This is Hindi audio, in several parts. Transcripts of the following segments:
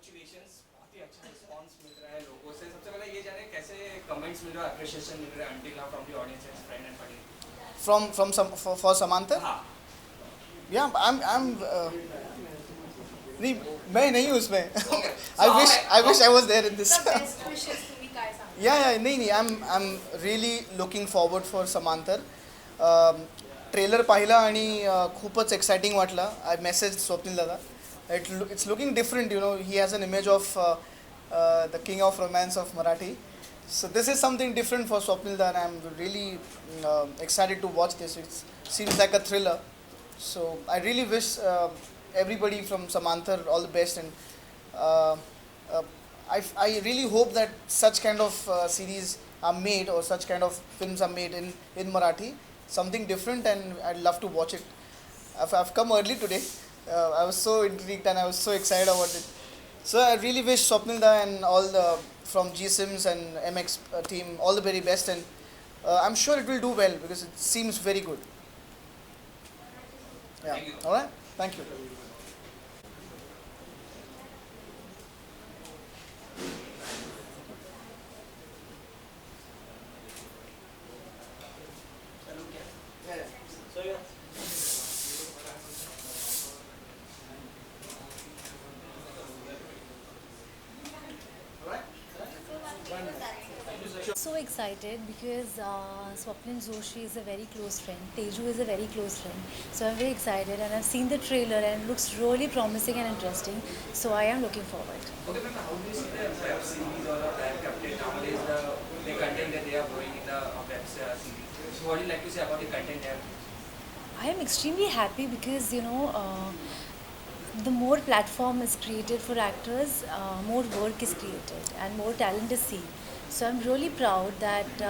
कॉन्ग्रेचुलेशंस, बहुत ही अच्छा रिस्पांस मिल रहा है लोगों से। सबसे पहले ये जाने कैसे कमेंट्स मिल रहा है, अप्रिशिएशन मिल रहा है until now from the audience and friend and family. from some for Samantha. हाँ। Yeah, I'm नहीं, मैं नहीं हूँ उसमें. Okay. I So wish how I wish I was there in this. The best wishes तुम्ही काय सांगता? Yeah, नहीं, I'm really looking forward for Samantar. Trailer पाहिला आणि खूपच एक्साइटिंग वाटला. I messaged Swapnil दादा. It's looking different, you know. He has an image of the king of romance of Marathi. So this is something different for Swapnil da, and I'm really excited to watch this. It seems like a thriller. So I really wish everybody from Samantar all the best, and uh, uh, I really hope that such kind of series are made, or such kind of films are made in Marathi. Something different, and I'd love to watch it. I've come early today. I was so intrigued and I was so excited about it. So I really wish Swapnil da and all the from G Sims and MX team all the very best, and I'm sure it will do well because it seems very good. Yeah. Thank you. All right. Thank you. So excited because Swapnil Joshi is a very close friend. Teju is a very close friend. So I'm very excited, and I've seen the trailer and it looks really promising and interesting. So I am looking forward. Okay, ma'am, how do you see the web series or a web captain nowadays, the content that they are growing in the web series? So what do you like to say about the content there? I am extremely happy because the more platform is created for actors, more work is created and more talent is seen. So I'm really proud that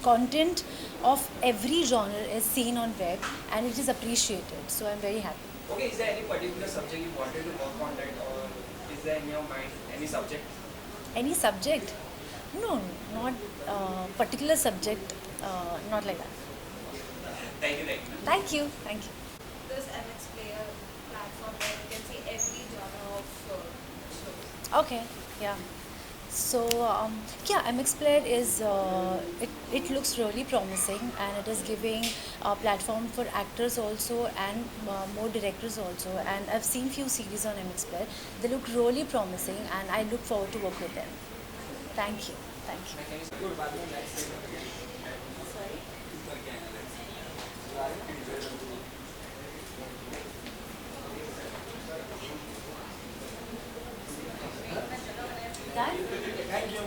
content of every genre is seen on web and it is appreciated. So I'm very happy. Okay, is there any particular subject you wanted to work on that, or is there in your mind any subject? Any subject? No, not particular subject. Not like that. Thank you, thank you. Thank you. Thank you. This MX Player platform where you can see every genre of shows. Okay, yeah. So yeah, MX Player is it looks really promising, and it is giving a platform for actors also, and more directors also. And I've seen few series on MX Player. They look really promising, and I look forward to work with them. Thank you. Thank you. Sorry. Done? Thank you.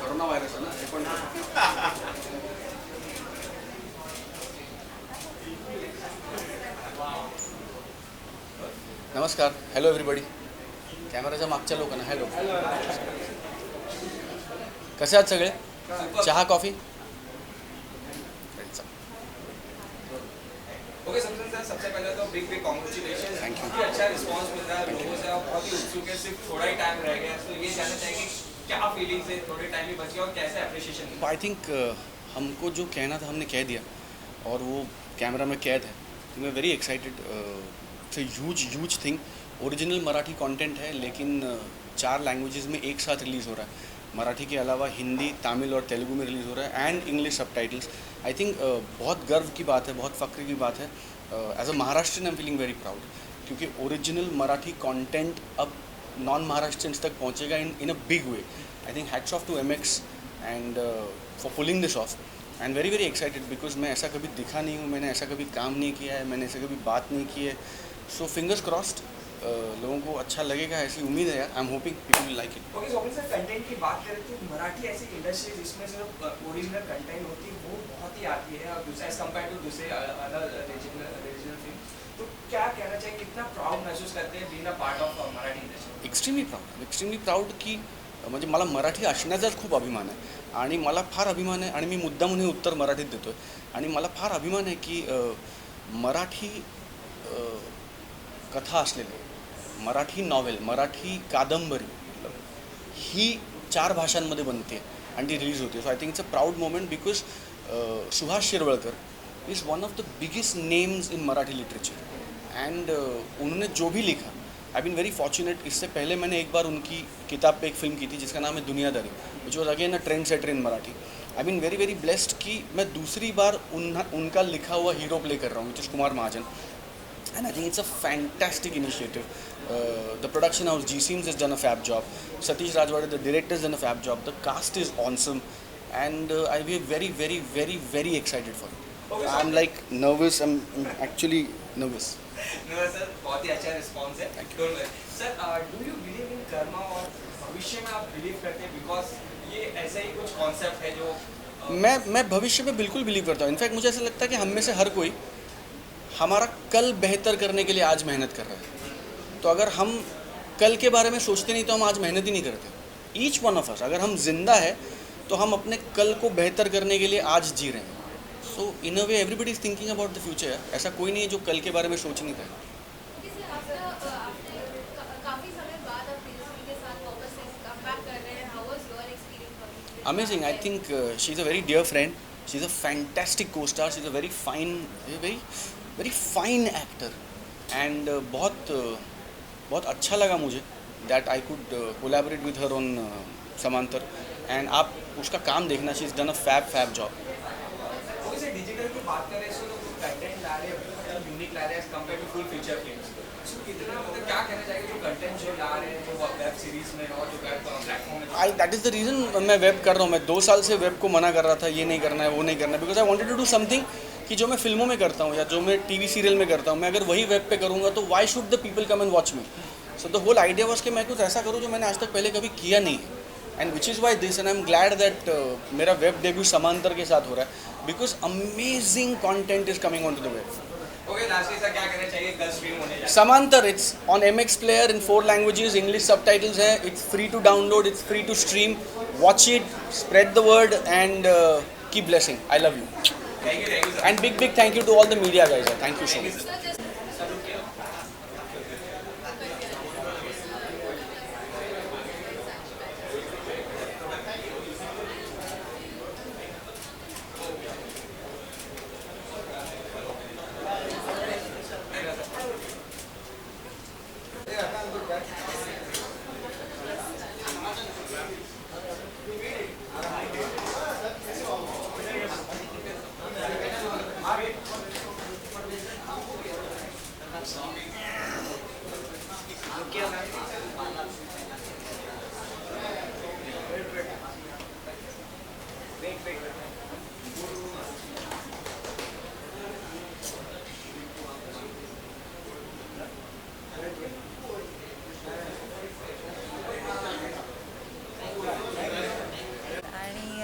Corona virus आहे ना हे पण नमस्कार. Hello everybody. कॅमेराच्या मागच्या लोकांना हॅलो. कसे आहात सगळे? चहा कॉफी? ओके सबसे पहले तो बिग कॉन्ग्रेचुलेशन. Thank you. काफी अच्छा रिस्पांस मिल रहा है लोगों से, बहुत ही उत्सुक है. सिर्फ थोड़ा ही टाइम रह गया है, तो ये जानना चाहेंगे क्या फीलिंग्स है, थोड़े टाइम ही बच गया और कैसे अप्रिशिएशन. आई थिंक हमको जो कहना था हमने कह दिया और वो कैमरा में कैद है. तो मैं very excited. It's huge thing. Original Marathi content है, लेकिन 4 लैंग्वेजेस में एक साथ रिलीज़ हो रहा है. मराठी के अलावा हिंदी, तमिल और तेलुगु में रिलीज़ हो रहा है, and English subtitles. I think बहुत गर्व की बात है, बहुत फ़ख्र की बात है. As a Maharashtrian I am feeling very proud, क्योंकि ओरिजिनल मराठी कंटेंट अब नॉन महाराष्ट्रियंस तक पहुंचेगा in a big way. I think hats off to MX and for pulling this off. And very very excited because मैं ऐसा कभी दिखा नहीं हूँ, मैंने ऐसा कभी काम नहीं किया है, मैंने ऐसा कभी बात नहीं की है. So fingers crossed. लोगों को अच्छा लगेगा ऐसी उम्मीद है. I am hoping people will like it. Okay, Swapnil sir, content की बात करें तो मराठी ऐसी इंडस्ट्री जिसमें सिर्फ ओरिजिनल कंटेंट होती है वो बहुत ही आती है, और दूसरा एज कम्पेयर टू दूसरे अदर रीजनल फिल्म. तो क्या कहना चाहिए, कितना प्राउड महसूस करते हैं being a part of Marathi industry? Extremely proud की म्हणजे मला मराठी असण्याचाच खूप अभिमान आहे. आणि मला फार अभिमान आहे, आणि मी मुद्दामून हे उत्तर मराठीत देतो आहे. आणि मला फार अभिमान आहे की मराठी कथा असलेले, मराठी नॉवेल, मराठी कादंबरी ही 4 भाषांमध्ये बनते. आणि ती रिलीज होते. So I think it's a proud moment because Suhas Shirwalkar is one of the biggest names in Marathi literature and उन्होंने जो भी लिखा आई बीन वेरी फॉर्चुनेट. इससे पहले मैंने एक बार उनकी किताब पे एक फ़िल्म की थी जिसका नाम है Duniyadari, which was again a trend setter in Marathi. I been very very blessed कि मैं दूसरी बार उनका लिखा हुआ हीरो प्ले कर रहा हूँ, नीतीश कुमार महाजन. And I think it's a fantastic initiative. The production house GSeams has done a fab job. Satish Rajwade, the director, has done a fab job. The cast is awesome, and we are very, very, very, very excited for it. Okay, I'm like nervous. I'm actually nervous. No sir, बहुत ही अच्छा रिस्पॉन्स है. Thank you. Sir, do you believe in Karma और भविष्य में आप बिलीव करते हैं? बिकॉज ये ऐसा ही कुछ कॉन्सेप्ट है जो मैं भविष्य में बिल्कुल बिलीव करता हूँ. इनफैक्ट मुझे ऐसा लगता है कि हम में से हर कोई हमारा कल बेहतर करने के लिए आज मेहनत कर रहा है. तो अगर हम कल के बारे में सोचते नहीं तो हम आज मेहनत ही नहीं करते. ईच वन ऑफ अस, अगर हम जिंदा है तो हम अपने कल को बेहतर करने के लिए आज जी रहे हैं. So in a way everybody is thinking about the future. ऐसा कोई नहीं है जो कल के बारे में सोच नहीं पाए. काफी समय बाद आप तेजस्वी के साथ वापस से कमबैक कर रहे हैं. How was your experience? Amazing. I think she's a very dear friend. She's a fantastic co-star. She's a very fine actor. And बहुत अच्छा लगा मुझे that I could collaborate with her on Samantar. And आप उसका काम देखना. She's done a fab job. Okay sir, digital की बात करें तो कंटेंट ला रहे हैं, यूनिक ला रहे हैं as compare to full feature films. So कितना मतलब क्या कहना चाहिए जो कंटेंट जो ला रहे हैं जो वेब सीरीज में और जो वेब प्लेटफॉर्म में? दैट इज़ द रीज़न मैं वेब कर रहा हूँ. मैं 2 साल से वेब को मना कर रहा था, ये नहीं करना है, वो नहीं करना है, because I wanted to do something कि जो मैं फिल्मों में करता हूँ या जो मैं टीवी सीरियल में करता हूँ, मैं अगर वही वेब पे करूँगा तो why should the people come and watch me. So the whole idea was कि मैं कुछ ऐसा करूँ जो मैंने आज तक पहले कभी किया नहीं है. And which is why this, and I am glad that मेरा वेब डेब्यू समांतर के साथ हो रहा है, because amazing content is coming on to the web. Okay, lastly sir क्या कहना चाहिए? कल स्ट्रीम होने जा रहा है. Samantar, it's on MX Player in 4 languages, English subtitles है, it's free to download, it's free to stream, watch it, spread the word and keep blessing. I love you. Thank you sir. And big thank you to all the media guys. Thank you so much. आणि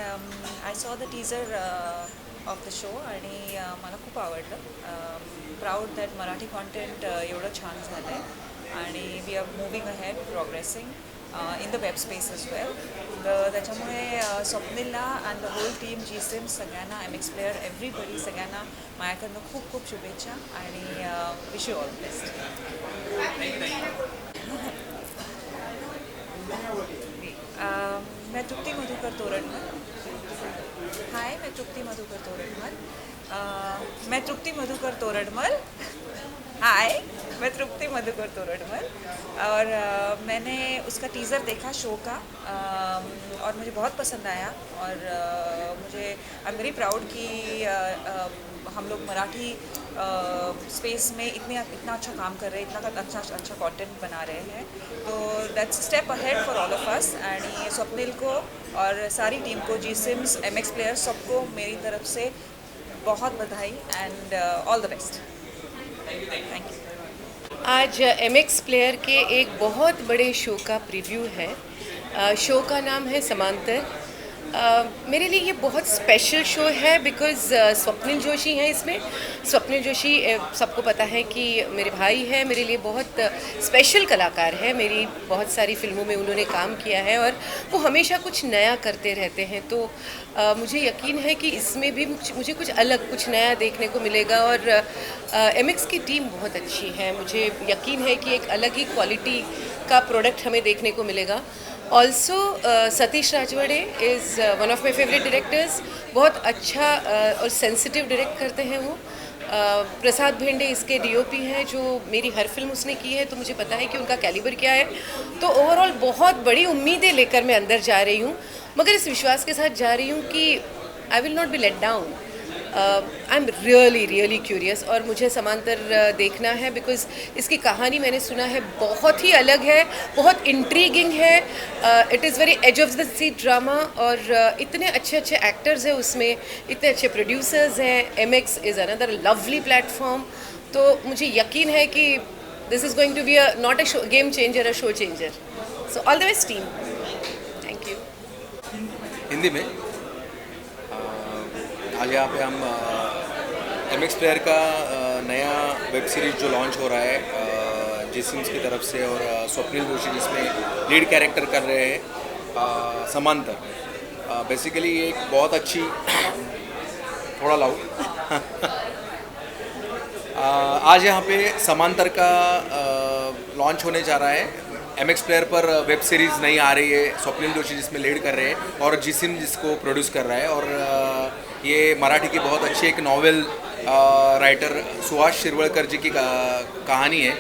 I saw the teaser of the show आणि मला खूप आवडलं. प्राऊड दॅट मराठी कॉन्टेंट एवढं छान झालं आहे आणि we are moving ahead, progressing in the web space as well. तर त्याच्यामुळे स्वप्नीलला and the whole team GSeams सगळ्यांना, MX Player, एव्हरीबडी, सगळ्यांना माझ्याकडनं खूप खूप शुभेच्छा आणि wish you all the best. मैं तृप्ति मधुकर तोरणमल. हाय, मैं तृप्ति मधुकर तोरणमल. मैं तृप्ति मधुकर तोरणमल. हाय, मैं तृप्ति मधुकर तोरणमल. और मैंने उसका टीज़र देखा शो का और मुझे बहुत पसंद आया. और मुझे आई एम वेरी प्राउड कि हम लोग मराठी स्पेस में इतना अच्छा काम कर रहे हैं, इतना अच्छा कंटेंट बना रहे हैं. तो that's step ahead for all of us. आणि स्वप्निल को और सारी टीम को, GSeams, MX Player, सबको मेरी तरफ से बहुत बधाई and all the best. Thank you. आज MX Player के एक बहुत बड़े शो का प्रीव्यू है. शो का नाम है समांतर. मेरे लिए ये बहुत स्पेशल शो है बिकॉज़ स्वप्निल जोशी हैं इसमें. स्वप्निल जोशी सबको पता है कि मेरे भाई हैं, मेरे लिए बहुत स्पेशल कलाकार है. मेरी बहुत सारी फिल्मों में उन्होंने काम किया है और वो हमेशा कुछ नया करते रहते हैं. तो मुझे यकीन है कि इसमें भी मुझे कुछ अलग, कुछ नया देखने को मिलेगा. और MX की टीम बहुत अच्छी है. मुझे यकीन है कि एक अलग ही क्वालिटी का प्रोडक्ट हमें देखने को मिलेगा. Also Satish Rajwade is one of my favourite directors. बहुत अच्छा और सेंसिटिव डायरेक्ट करते हैं वो. प्रसाद भेंडे इसके डीओपी हैं जो मेरी हर फिल्म उसने की है, तो मुझे पता है कि उनका कैलिबर क्या है. तो ओवरऑल बहुत बड़ी उम्मीदें लेकर मैं अंदर जा रही हूँ, मगर इस विश्वास के साथ जा रही हूँ कि I will not be let down. I am really curious और मुझे समांतर देखना है बिकॉज इसकी कहानी मैंने सुना है बहुत ही अलग है, बहुत इंट्रीगिंग है. It is very edge of the seat drama और इतने अच्छे एक्टर्स हैं उसमें, इतने अच्छे प्रोड्यूसर्स हैं. MX is another lovely platform. तो मुझे यकीन है कि this is going to be not a game changer, a show changer. So all the best team. Thank you. Hindi में आज यहाँ पे हम MX प्लेयर का नया वेब सीरीज़ जो लॉन्च हो रहा है जिसिम्स की तरफ से, और स्वप्निल जोशी जिसमें लीड कैरेक्टर कर रहे हैं, समांतर. बेसिकली ये एक बहुत अच्छी थोड़ा लाउड आज यहाँ पे समांतर का लॉन्च होने जा रहा है. MX प्लेयर पर वेब सीरीज़ नहीं आ रही है, स्वप्निल जोशी जिसमें लीड कर रहे हैं और जिसिम जिसको प्रोड्यूस कर रहा है. और ये मराठी की बहुत अच्छी एक नॉवेल राइटर सुहास शिरवळकर जी की कहानी है.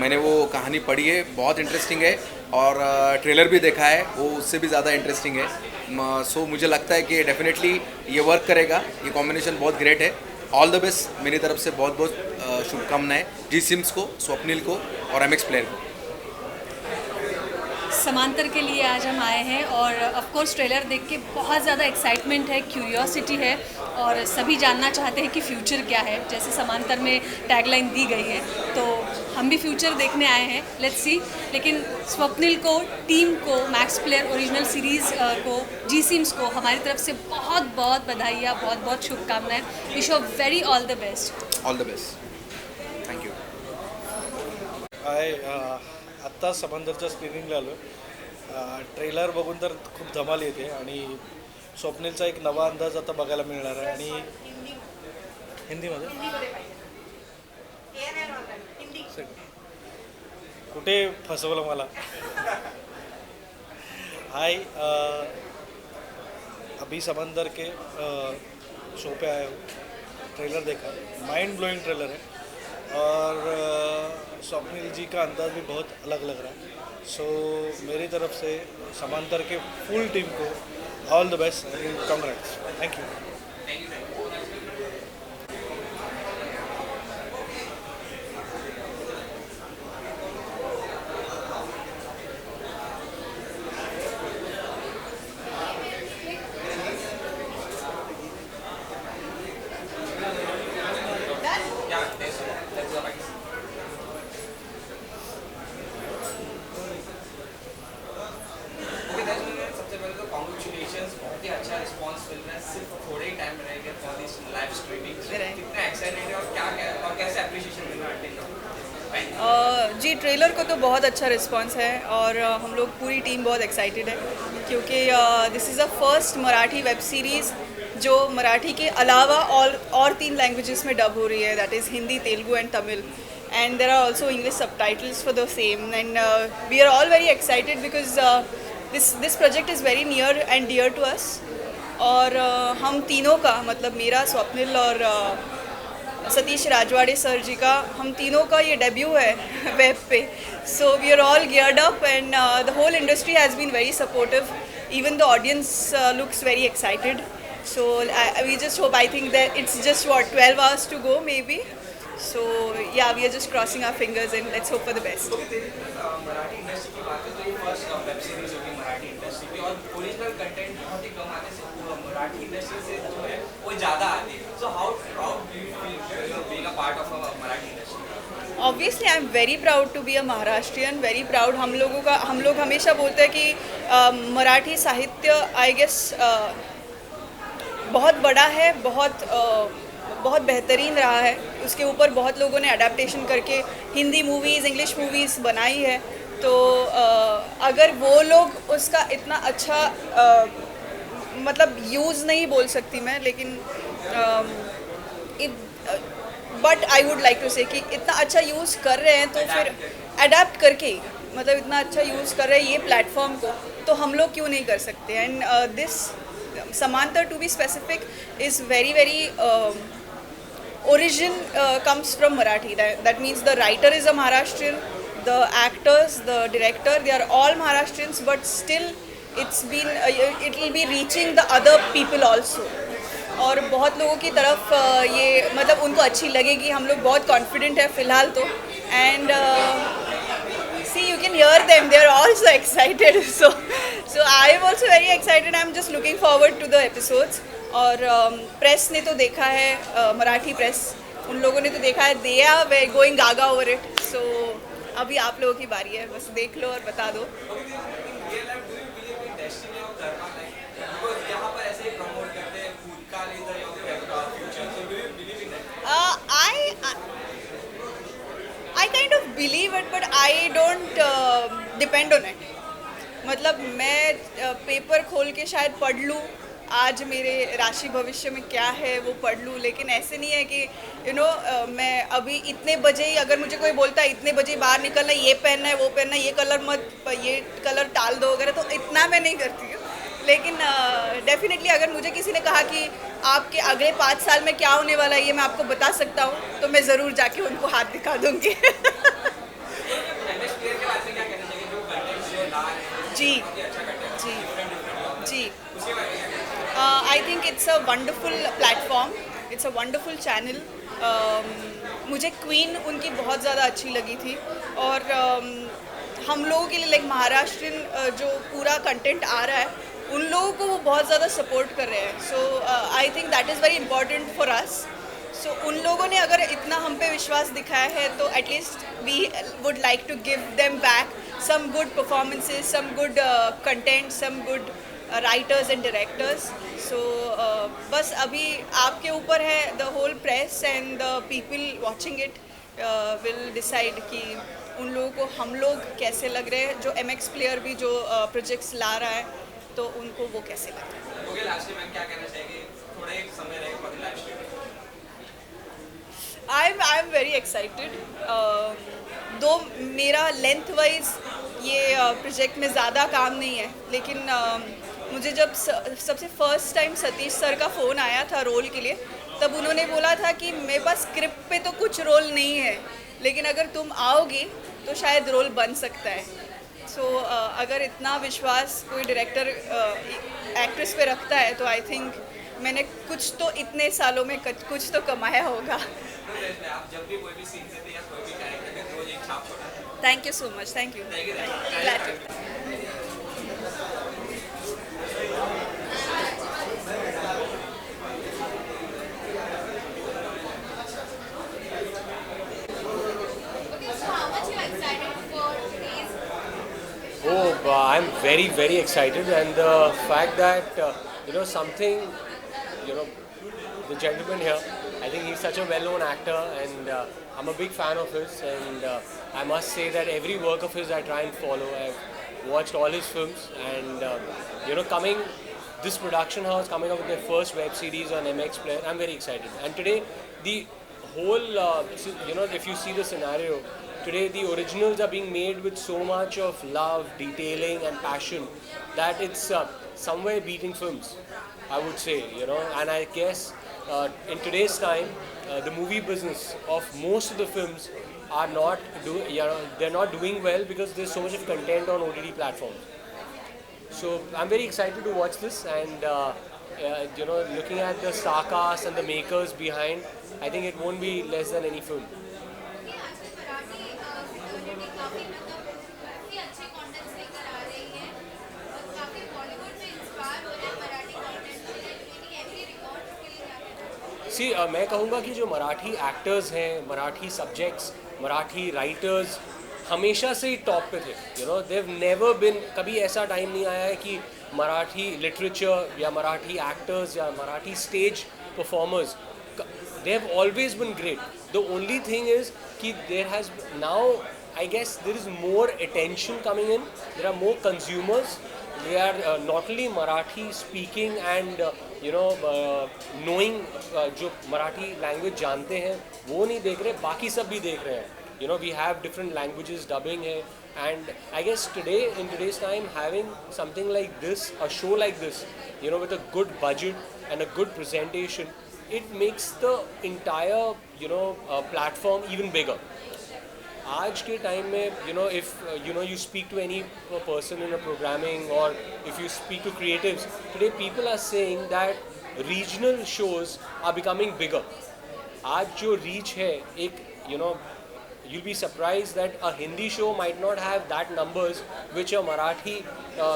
मैंने वो कहानी पढ़ी है, बहुत इंटरेस्टिंग है और ट्रेलर भी देखा है, वो उससे भी ज़्यादा इंटरेस्टिंग है. सो मुझे लगता है कि डेफिनेटली ये वर्क करेगा. ये कॉम्बिनेशन बहुत ग्रेट है. ऑल द बेस्ट मेरी तरफ से, बहुत बहुत शुभकामनाएं जिसिम्स को, स्वप्निल को और MX प्लेयर को. समांतर के लिए आज हम आए हैं और ऑफ कोर्स ट्रेलर देख के बहुत ज़्यादा एक्साइटमेंट है, क्यूरियोसिटी है और सभी जानना चाहते हैं कि फ्यूचर क्या है. जैसे समांतर में टैगलाइन दी गई है तो हम भी फ्यूचर देखने आए हैं, लेट्स सी. लेकिन स्वप्निल को, टीम को, मैक्स प्लेयर ओरिजिनल सीरीज़ को, जिसिम्स को हमारी तरफ से बहुत बहुत बधाइयाँ, बहुत बहुत शुभकामनाएं. Wish you very all the best. All the best. Thank you. आत्ता समांतरच्या स्क्रीनिंगला आलो. ट्रेलर बघून तर खूप धमाल येते आणि स्वप्नीलचा एक नवा अंदाज आता बघायला मिळणार आहे. आणि हिंदीमध्ये कुठे फसवलं मला. हाय, अभी समंदर के शो पे आया हूँ. ट्रेलर देखा, माइंड ब्लोइंग ट्रेलर है और स्वप्निल जी का अंदाज भी बहुत अलग लग रहा है. सो मेरी तरफ से समांतर के फुल टीम को all the best and congrats. Thank you. बहुत ही अच्छा रिस्पांस मिल रहा है. सिर्फ थोड़े ही टाइम रह गया फॉर दिस लाइव स्ट्रीमिंग. कितना एक्साइटेड है और क्या और कैसे अप्रिशिएशन मिल रहा है? जी, ट्रेलर को तो बहुत अच्छा रिस्पांस है और हम लोग पूरी टीम बहुत एक्साइटेड है क्योंकि this is a first Marathi web series जो मराठी के अलावा और 3 लैंग्वेजेस में डब हो रही है. That is Hindi, Telugu and Tamil. And there are also English subtitles for the same. And we are all very excited because this project is very near and dear to us. और हम तीनों का, मतलब मेरा, स्वप्निल और सतीश राजवाड़े सर जी का, हम तीनों का ये डेब्यू है वेब पे. So we are all geared up and the whole industry has been very supportive. Even the audience looks very excited. So we just hope, I think that it's just 12 hours to go maybe. So yeah, we are just crossing our fingers and let's hope for the best. Marathi industry की बात है तो ये फर्स्ट वेब सीरीज होगी मराठी इंडस्ट्री की और ओरिजिनल कंटेंट बहुत ही कम आने से मराठी इंडस्ट्री से जो है वो ज़्यादा आती है. So how proud do you feel being a part of Marathi industry? Obviously I am very proud to be a Maharashtrian, very proud. हम लोग हमेशा बोलते हैं कि मराठी साहित्य आई गेस बहुत बड़ा है, बहुत बेहतरीन रहा है. उसके ऊपर बहुत लोगों ने अडेप्टेशन करके हिंदी मूवीज़, इंग्लिश मूवीज़ बनाई है. तो अगर वो लोग उसका इतना अच्छा मतलब यूज़ नहीं बोल सकती मैं, लेकिन but I would like to say कि इतना अच्छा यूज़ कर रहे हैं तो फिर अडेप्ट करके, मतलब इतना अच्छा यूज़ कर रहे हैं ये प्लेटफॉर्म को, तो हम लोग क्यों नहीं कर सकते. And this Samantar, to be specific, is very origin comes from Marathi. That means the writer is a Maharashtrian, the actors, the director, they are all Maharashtrians, but still it will be reaching the other people also. और बहुत लोगों की तरफ ये मतलब उनको अच्छी लगेगी. हम लोग बहुत कॉन्फिडेंट है फ़िलहाल तो. And see, you can hear them, they are also excited. So I am also very excited. I am just looking forward to the episodes. और प्रेस ने तो देखा है, मराठी प्रेस उन लोगों ने तो देखा है, they are going gaga over it. So अभी आप लोगों की बारी है, बस देख लो और बता दो. I kind of believe it, but I don't depend on it. मतलब मैं पेपर खोल के शायद पढ़ लूँ आज मेरे राशि भविष्य में क्या है वो पढ़ लूँ, लेकिन ऐसे नहीं है कि मैं अभी इतने बजे ही अगर मुझे कोई बोलता है इतने बजे बाहर निकलना है, ये पहनना है, वो पहनना है, ये कलर मत, ये कलर टाल दो वगैरह, तो इतना मैं नहीं करती हूँ. लेकिन डेफिनेटली अगर मुझे किसी ने कहा कि आपके अगले 5 साल में क्या होने वाला है ये मैं आपको बता सकता हूँ, तो मैं ज़रूर जाके उनको हाथ दिखा दूँगी. जी जी जी. I think it's a wonderful platform, it's a wonderful channel. मुझे क्वीन उनकी बहुत ज़्यादा अच्छी लगी थी. और हम लोगों के लिए लाइक महाराष्ट्रियन जो पूरा कंटेंट आ रहा है उन लोगों को वो बहुत ज़्यादा सपोर्ट कर रहे हैं. So I think that is very important for us. So उन लोगों ने अगर इतना हम पे विश्वास दिखाया है तो at least we would like to give them back some good performances, some good content, some good writers and directors. So बस अभी आपके ऊपर है, the whole press and the people watching it will decide कि उन लोगों को हम लोग कैसे लग रहे हैं. जो MX Player भी जो प्रोजेक्ट्स ला रहा है तो उनको वो कैसे लग रहा है. ओके, लास्ट में क्या कहना चाहेंगे? थोड़ा एक समय रहेगा मतलब live stream. I am very excited. दो मेरा लेंथ वाइज ये प्रोजेक्ट में ज़्यादा काम नहीं है, लेकिन मुझे जब सबसे फर्स्ट टाइम सतीश सर का फ़ोन आया था रोल के लिए, तब उन्होंने बोला था कि मेरे पास स्क्रिप्ट पे तो कुछ रोल नहीं है, लेकिन अगर तुम आओगी तो शायद रोल बन सकता है. सो अगर इतना विश्वास कोई डायरेक्टर एक्ट्रेस पे रखता है तो आई थिंक मैंने कुछ तो इतने सालों में कुछ तो कमाया होगा. आप जब भी कोई भी सीन देते या कोई भी कैरेक्टर करते हो एक छाप छोड़ते हैं. Thank you so much. Thank you. Glad to. Oh, I'm very excited, and the fact that something, the gentleman here, I think he's such a well-known actor, and I'm a big fan of his, and I must say that every work of his I try and follow. I've watched all his films, and this production house coming up with their first web series on MX Player, I'm very excited. And today, the whole, if you see the scenario, today the originals are being made with so much of love, detailing and passion that it's somewhere beating films, I would say, and I guess in today's time, the movie business of most of the films are they're not doing well because there's so much of content on OTT platforms. So I'm very excited to watch this, and looking at the star cast and the makers behind, I think it won't be less than any film. मैं कहूँगा कि जो मराठी एक्टर्स हैं, मराठी सब्जेक्ट्स, मराठी राइटर्स हमेशा से ही टॉप पे थे. देव नेवर बिन, कभी ऐसा टाइम नहीं आया है कि मराठी लिटरेचर या मराठी एक्टर्स या Marathi stage performers, they have always been great. The only thing is कि there has now, I guess there is more attention coming in, there are more consumers, they are not only Marathi speaking and knowing जो मराठी लैंग्वेज जानते हैं वो नहीं देख रहे, बाकी सब भी देख रहे हैं. we have different languages dubbing here, and I guess in today's time, having something like this, a show like this, with a good budget and a good presentation, it makes the entire platform even bigger. आज के टाइम में if you speak to any person in a programming, or if you speak to creatives today, people are saying that regional shows are becoming bigger. आज जो reach है एक you'll be surprised that a Hindi show might not have that numbers which a Marathi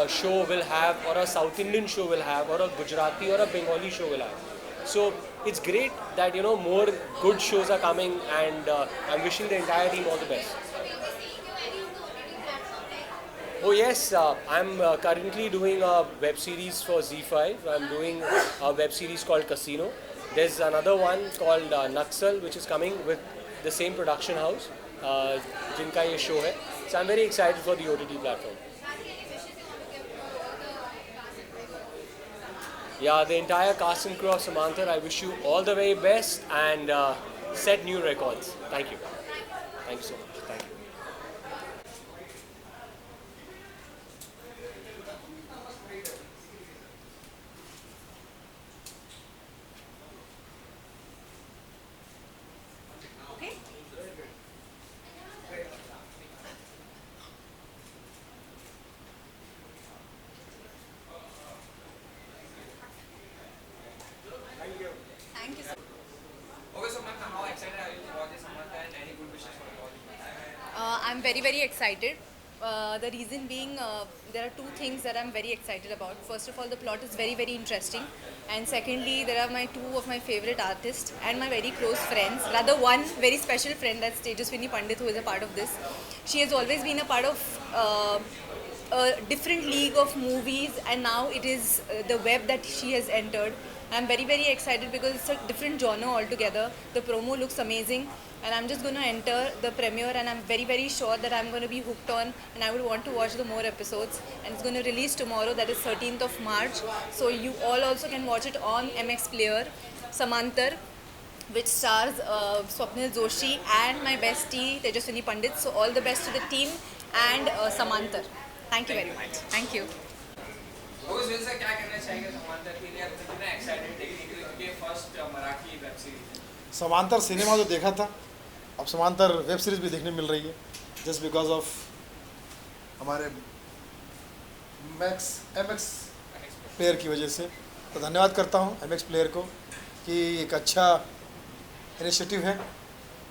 show will have, or a South Indian show will have, or a Gujarati or a Bengali show will have. So it's great that more good shows are coming, and I'm wishing the entire team all the best. Oh yes, I'm currently doing a web series for ZEE5. I'm doing a web series called Casino. There's another one called Naxal, which is coming with the same production house, जिनका ये show है. So I'm very excited for the OTT platform. Yeah, the entire cast and crew of Samantar, I wish you all the very best and set new records. Thank you. Thank you so much. Thank you. Okay, so ma'am, how excited are you for this Samantha, and any good wishes for all? I'm very, very excited. The reason being, there are two things that I'm very excited about. First of all, the plot is very, very interesting. And secondly, there are two of my favorite artists and my very close friends. Rather, one very special friend, that's Tejaswini Pandit, who is a part of this. She has always been a part of a different league of movies, and now it is the web that she has entered. I'm very, very excited because it's a different genre altogether. The promo looks amazing, and I'm just going to enter the premiere, and I'm very, very sure that I'm going to be hooked on, and I would want to watch the more episodes. And it's going to release tomorrow, that is 13th of March. So you all also can watch it on MX Player. Samantar, which stars Swapnil Joshi and my bestie Tejaswini Pandit. So all the best to the team and Samantar. Thank you very much. Thank you. उस वजह से क्या कहना चाहेंगे समांतर के लिए, कितना एक्साइटेड देखने के लिए, क्योंकि फर्स्ट मराठी वेब सीरीज समांतर सिनेमा जो देखा था, अब समांतर वेब सीरीज़ भी देखने मिल रही है, जस्ट बिकॉज ऑफ हमारे MX प्लेयर की वजह से. तो धन्यवाद करता हूँ MX प्लेयर को कि एक अच्छा इनिशिएटिव है.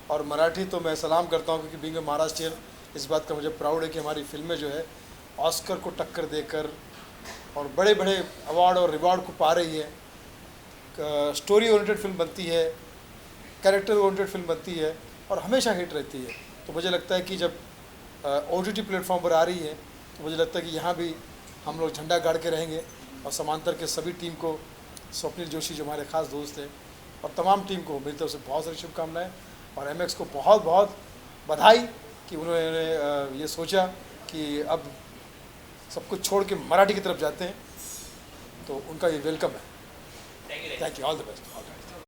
और मराठी तो मैं सलाम करता हूँ, क्योंकि बीइंग महाराष्ट्रियन इस बात का मुझे प्राउड है कि हमारी फिल्में जो है ऑस्कर को टक्कर देकर और बड़े बड़े अवार्ड और रिवॉर्ड को पा रही है. स्टोरी ओरिएंटेड फिल्म बनती है, कैरेक्टर ओरिएंटेड फिल्म बनती है और हमेशा हिट रहती है. तो मुझे लगता है कि जब OTT प्लेटफॉर्म पर आ रही है, तो मुझे लगता है कि यहाँ भी हम लोग झंडा गाड़ के रहेंगे. और समांतर के सभी टीम को, स्वप्निल जोशी जो हमारे ख़ास दोस्त हैं, और तमाम टीम को मेरी तरफ से बहुत सारी शुभकामनाएँ. और MX को बहुत बहुत बधाई कि उन्होंने ये सोचा कि अब सब कुछ छोड़ के मराठी की तरफ जाते हैं. तो उनका ये वेलकम है. Thank you. All the best.